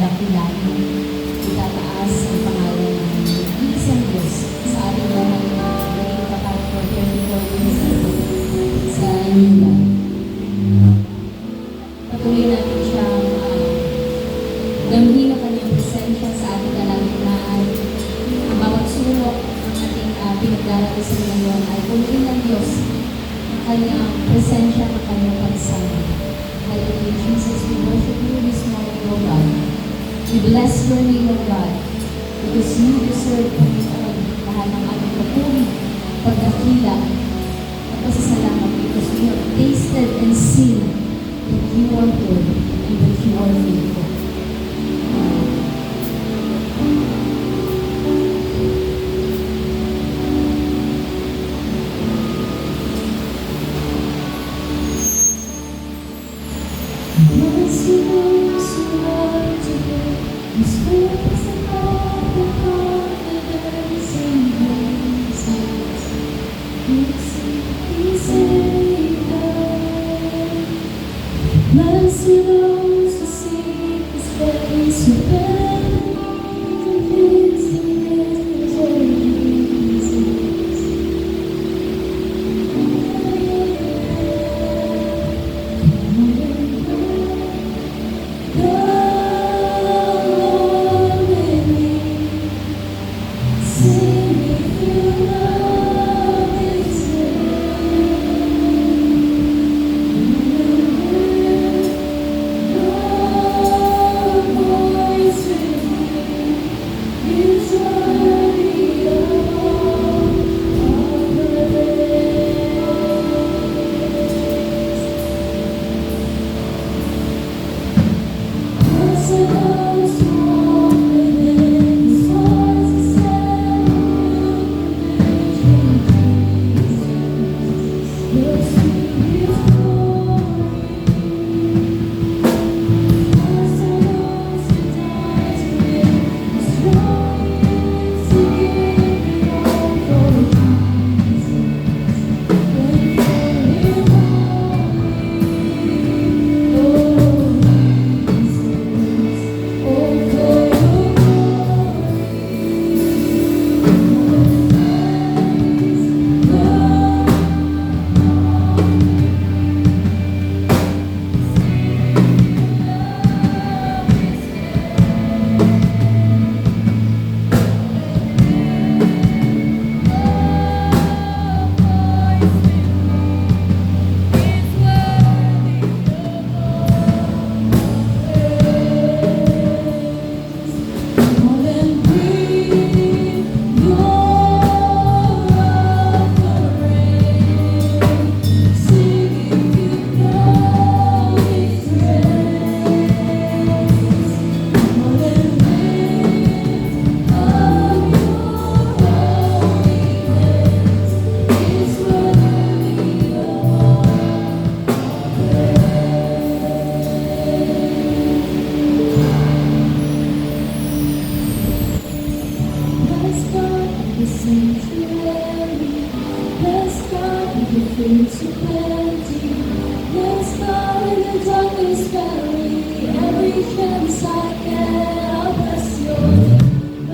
dadakilain, itataas ang pangalan ng isang Diyos sa ating lahat na naging kapat for 24 years sa Manila. Patuloy natin siyang damhin ang kanyang presensya sa ating kalagitnaan. Ang bawat sulok ng ating pinagdaranasan ngayon ay punuin ng Diyos ang kanyang presensya ng kanyang pagsama. Hallelujah, Jesus, we worship you this morning, O God. We bless your name, O God, because you deserve, Panginoon, lahat ng aming papuri, pagdakila, at pasasalamat, because we have tasted and seen that you are good and that you are faithful. Bless you, those who love to live, whose spirits and all the confidence in Jesus. He Savior. Bless you, those who seek His face, who bend and fix in Jesus.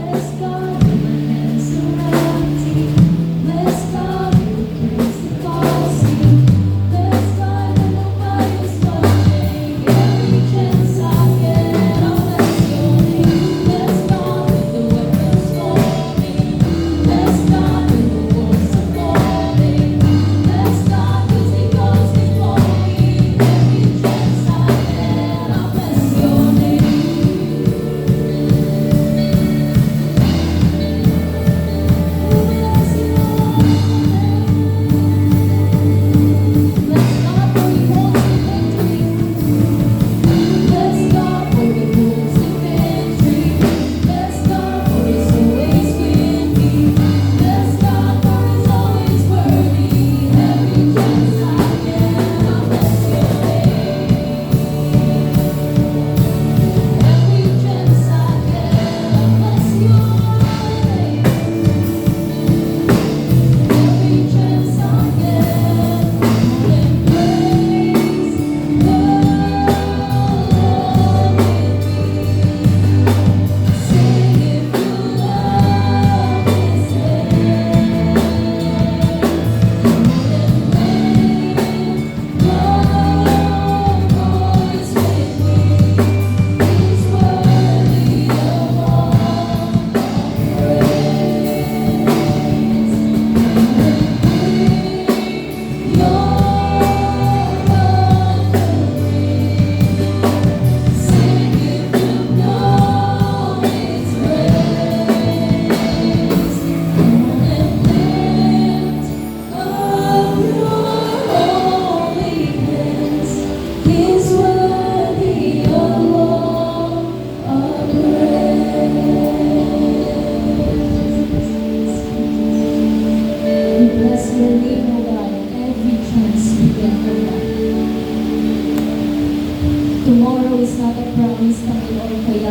Let's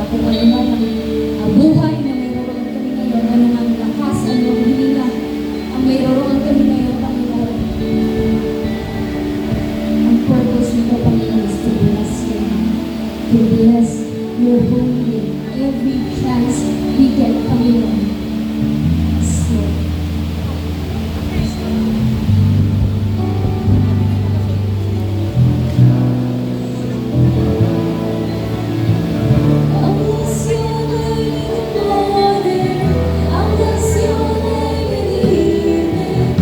kung ano man ang buhay na mayroon kami ngayon, ano ang lakas, ano ang hininga, ang mayroon kami ngayon, Panginoon. Ang purpose nito, Panginoon, is to bless you, to bless your holy name. Every chance we get, Panginoon. Yes, Lord. I'll bless your name in the morning. I'll bless your name in the evening.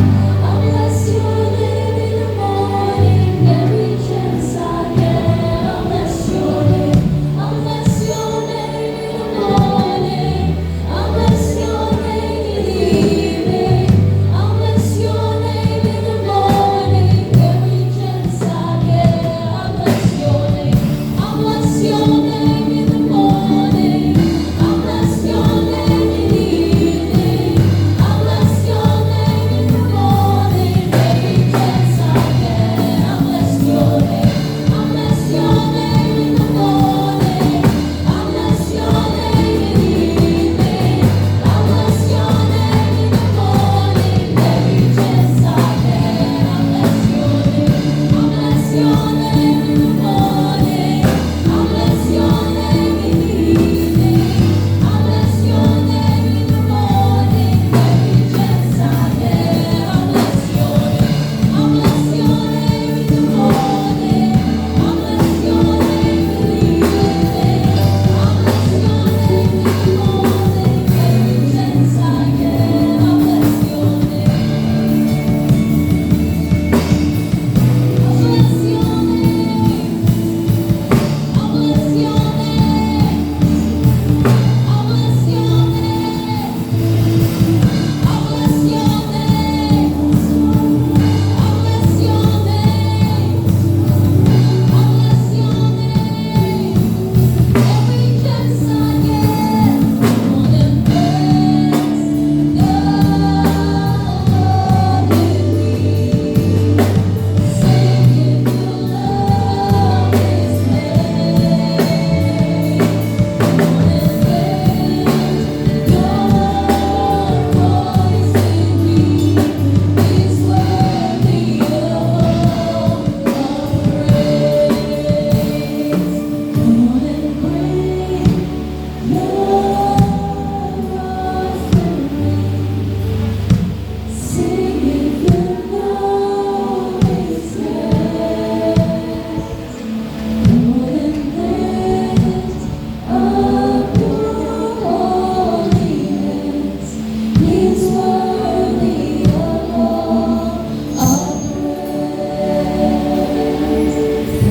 I'll bless your name in the morning. Every chance I get, I'll bless your name. I'll bless your name in the morning. I'll bless your name in the evening. I'll bless your name in the morning. Every chance I get, I'll bless your name. I'll bless your name in the morning. I'll bless your name in the evening. I'll bless your name in the morning. Every chance I get, I'll bless your name. I'll bless your name in the morning. I'll bless your name in the evening. I'll bless your name in the morning. Every chance I get, I'll bless your name. I'll bless your name in the morning. I'll bless your name in the evening. I'll bless your name in the morning. Every chance I get, I'll bless your name. I'll bless your name in the morning. I'll bless your name in the evening. I'll bless your name in the morning. Every chance I get, I'll bless your name. I'll bless your name. I'll bless your name. I'll bless your name. I'll bless your name. I'll bless your name. I'll bless your name. Every chance I get, more than bless the Lord in me. Sing if you love His name. More than bless your voice in me. He's worthy of all praise. Come on and bring your voice to me. Sing if you know His name. Come on and lift up your holy hands. He's worthy of all our praise.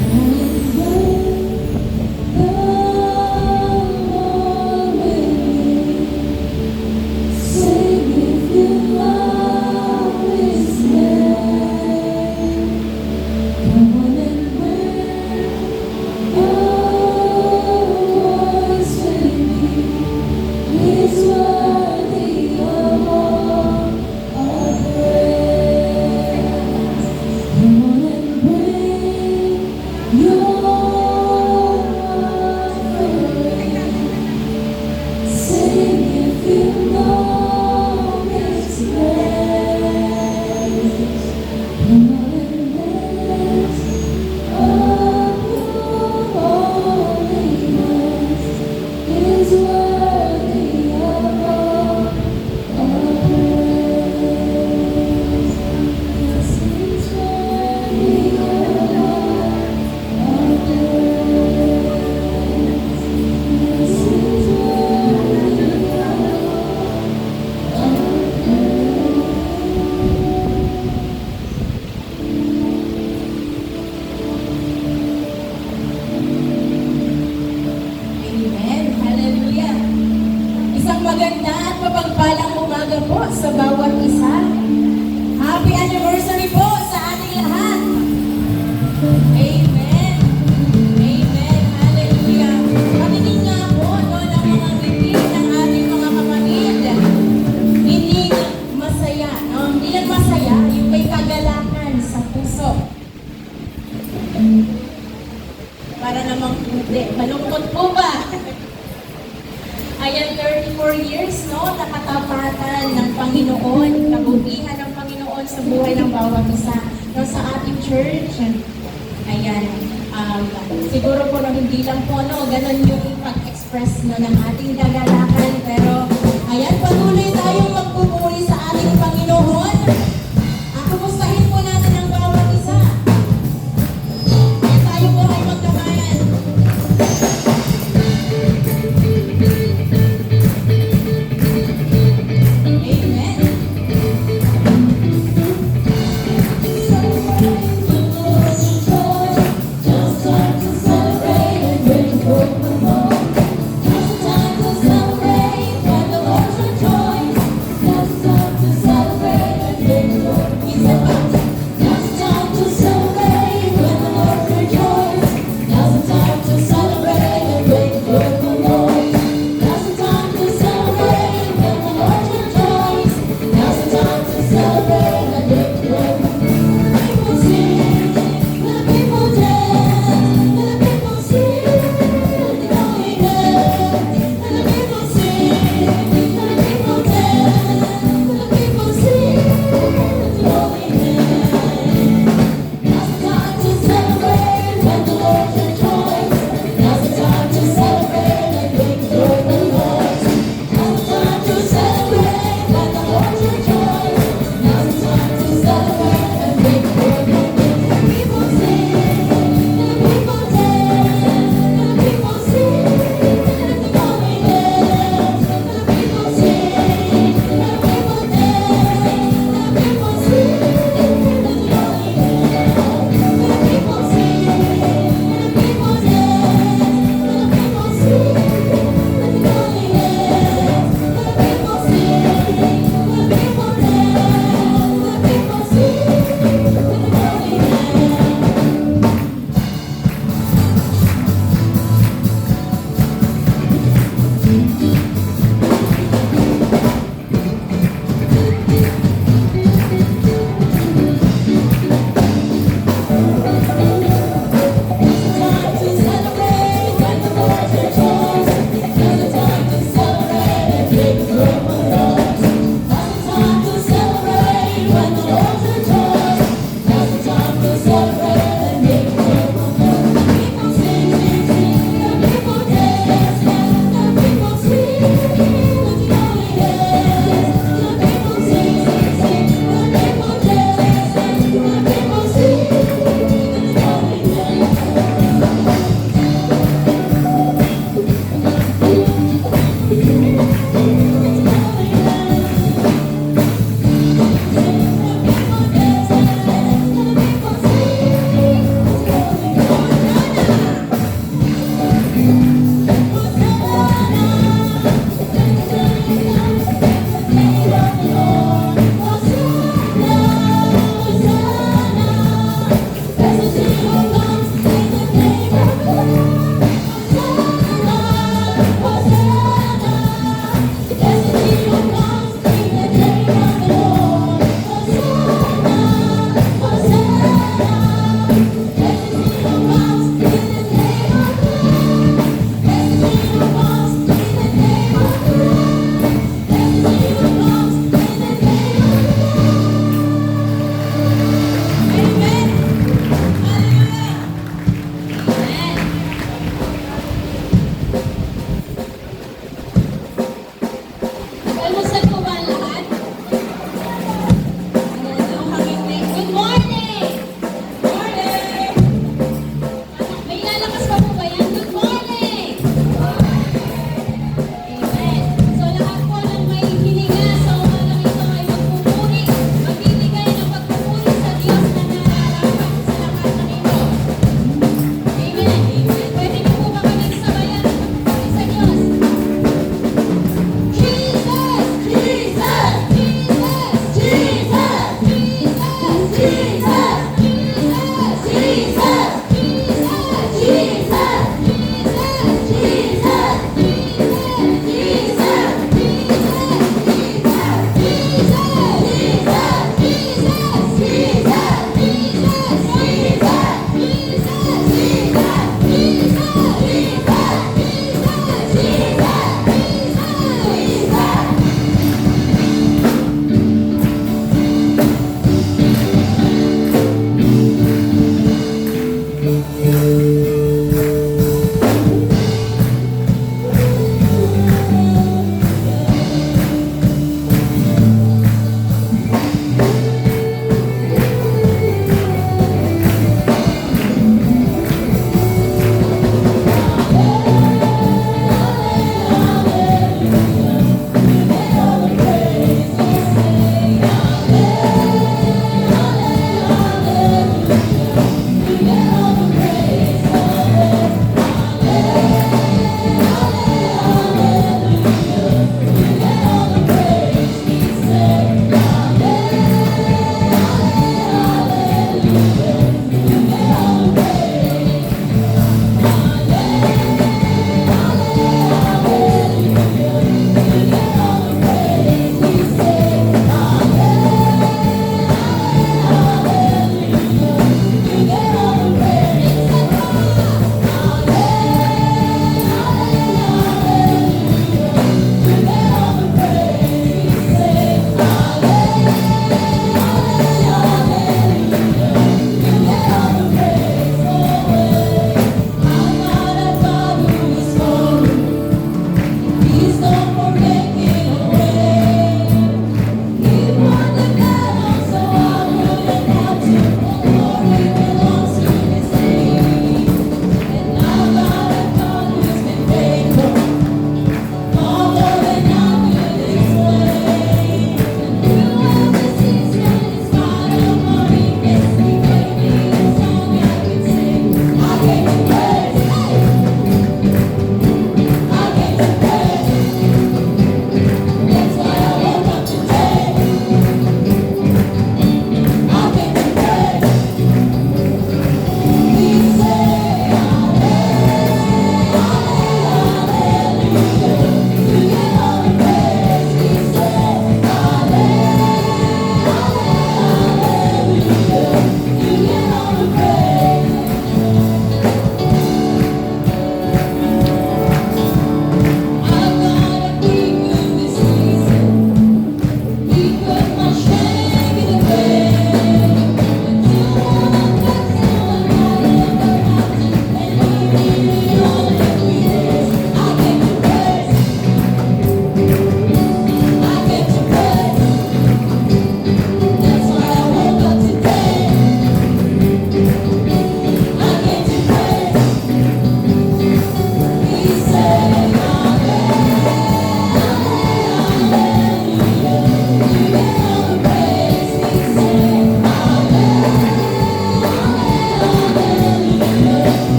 Come on and bless the Lord with me. Sing if you love His name. Come on and lift your voice with me. He's worthy of all our praise. Come on and bring your offering. Sing if you know His name. Come on and lift up your holy hands. He's worthy of all our praise. Yes, He's worthy of all our praise. Yes, He's worthy of all our Amen. Hallelujah. Isang maganda at mapagpalang umaga po sa bawat isa. Happy anniversary po sa ating lahat. Amen. Amen. Hallelujah. Paminin nga po no, ng mga ngiti ng ating mga kapatid. Hindi masaya. No? Hindi lang masaya, yung may kagalakan sa puso. Para namang hindi. Malungkot po ba? Ayan, 34 years, no? Nakatapatan ng Panginoon, kabutihan ng Panginoon sa buhay ng bawat isa. No, sa ating church, ayan, siguro po no, hindi lang po, no, ganun yung pag-express no, ng ating kagalakan. Pero, ayan, patuloy tayong magpupuri sa ating Panginoon. Kumustahin po natin ang bawat isa. Ayan, tayo po ay magkamayan. Amen. Just time to celebrate and bring forth the more. Just time to celebrate.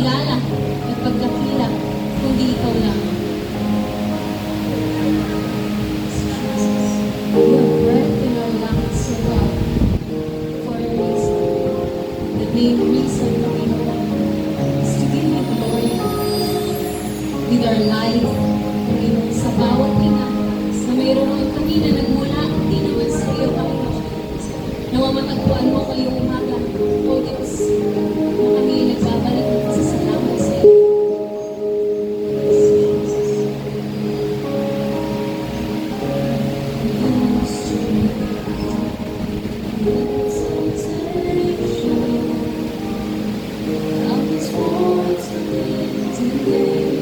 pagkilala at pagkakila, kundi ikaw lang. We have breath in our lungs, O God, for a reason. The main reason, Panginoon, is to give you glory with our life, Panginoon, sa bawat ina na mayroon kami na nagmula, hindi naman sa iyo, Panginoon. Nawamatagpuan mo ngayong umaga, O Diyos, na kami nagbabalik ng pasasalamat sa iyo. I'll just want to live today.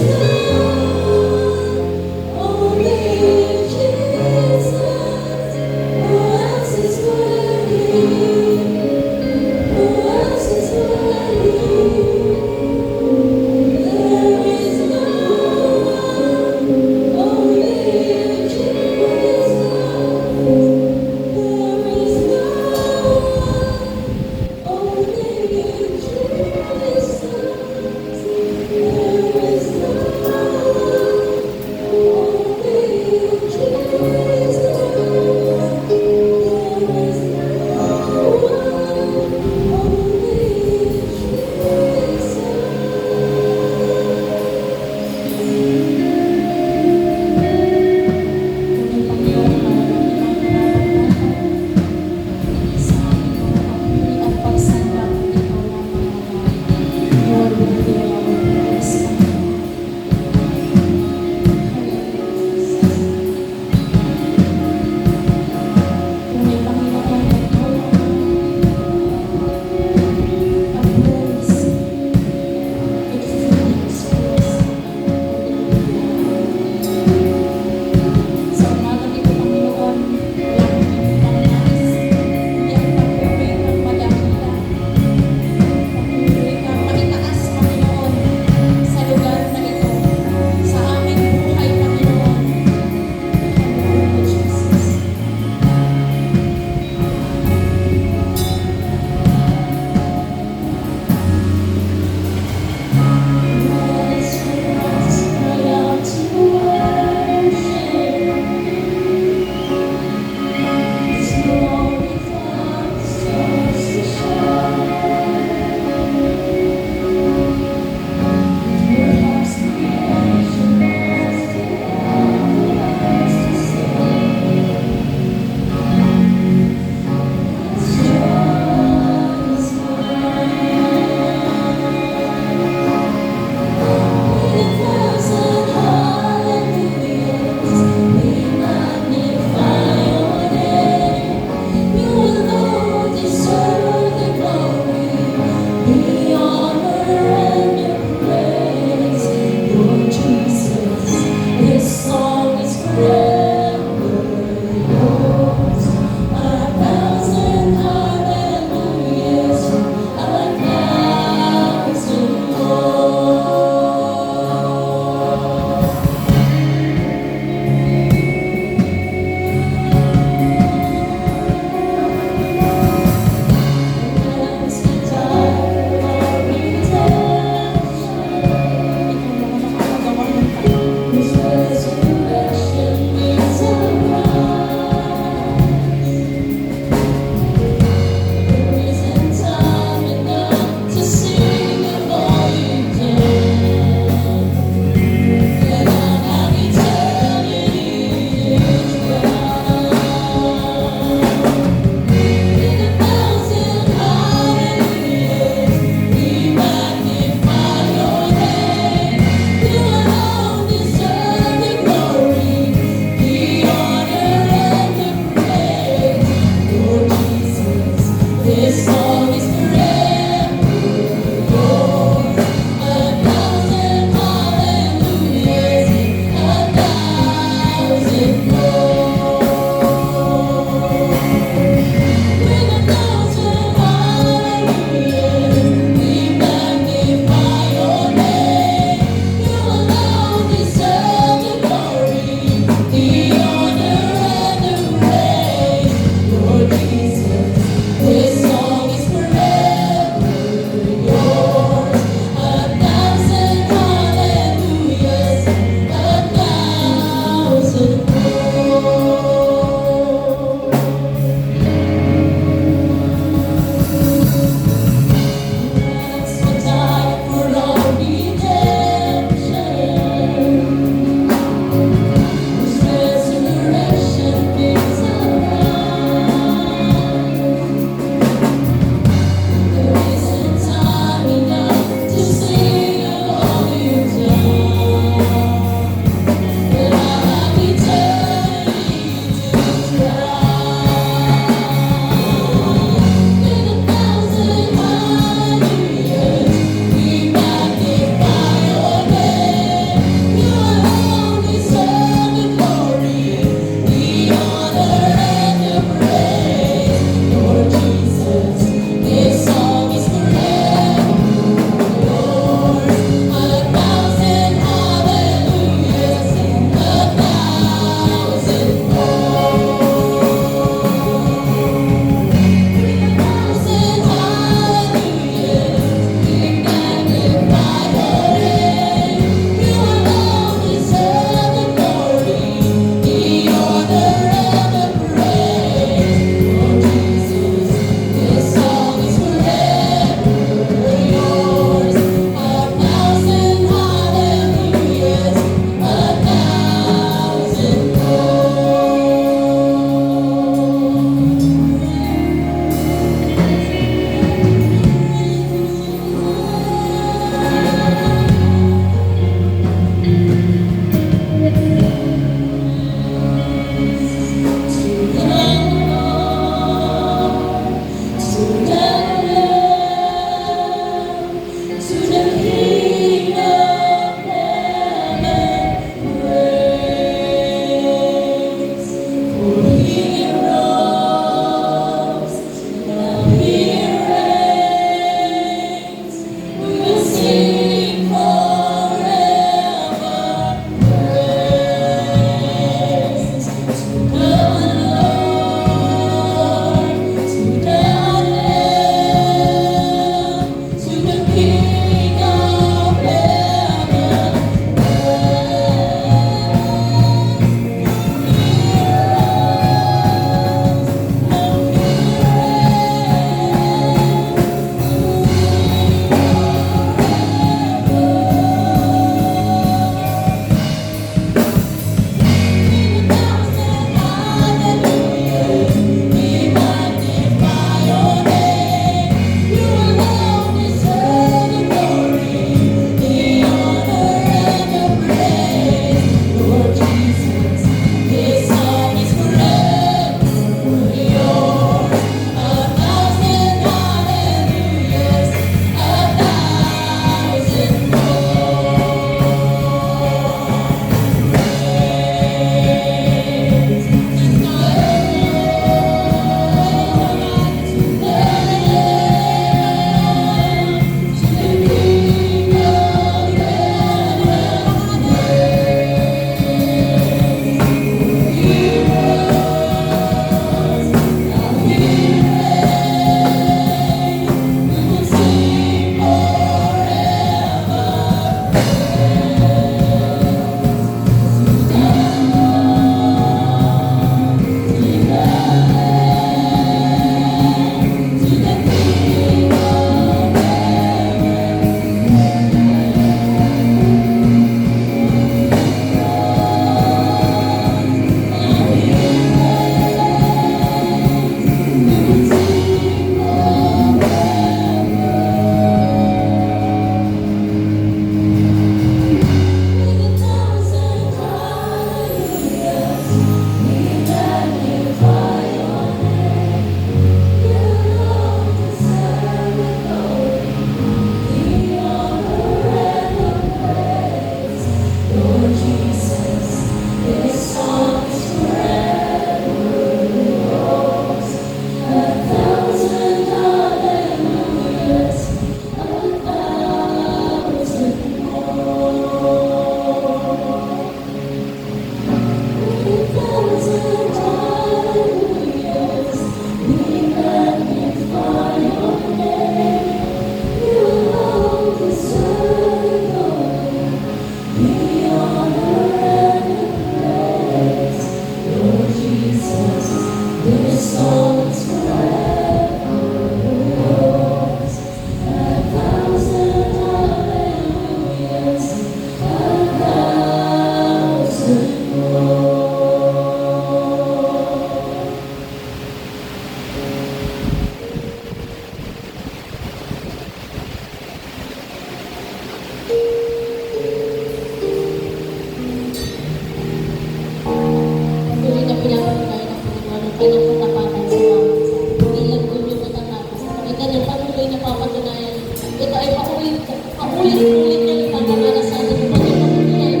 ulit niya ipapamana sa atin yung kanyang pagkakilan,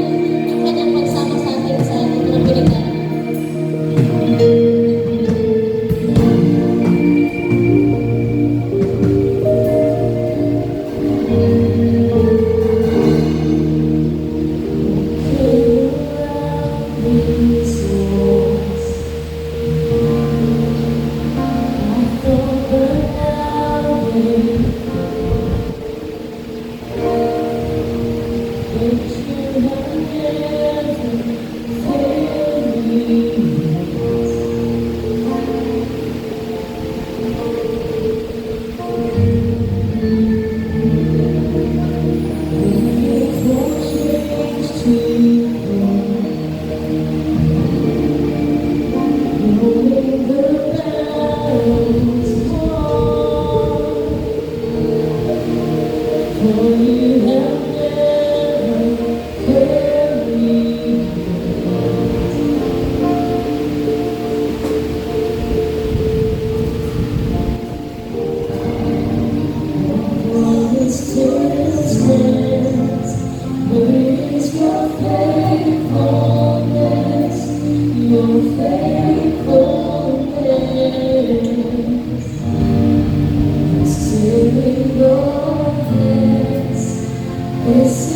yung kanyang pagsama sa atin sa ating mga pinagdaanan. This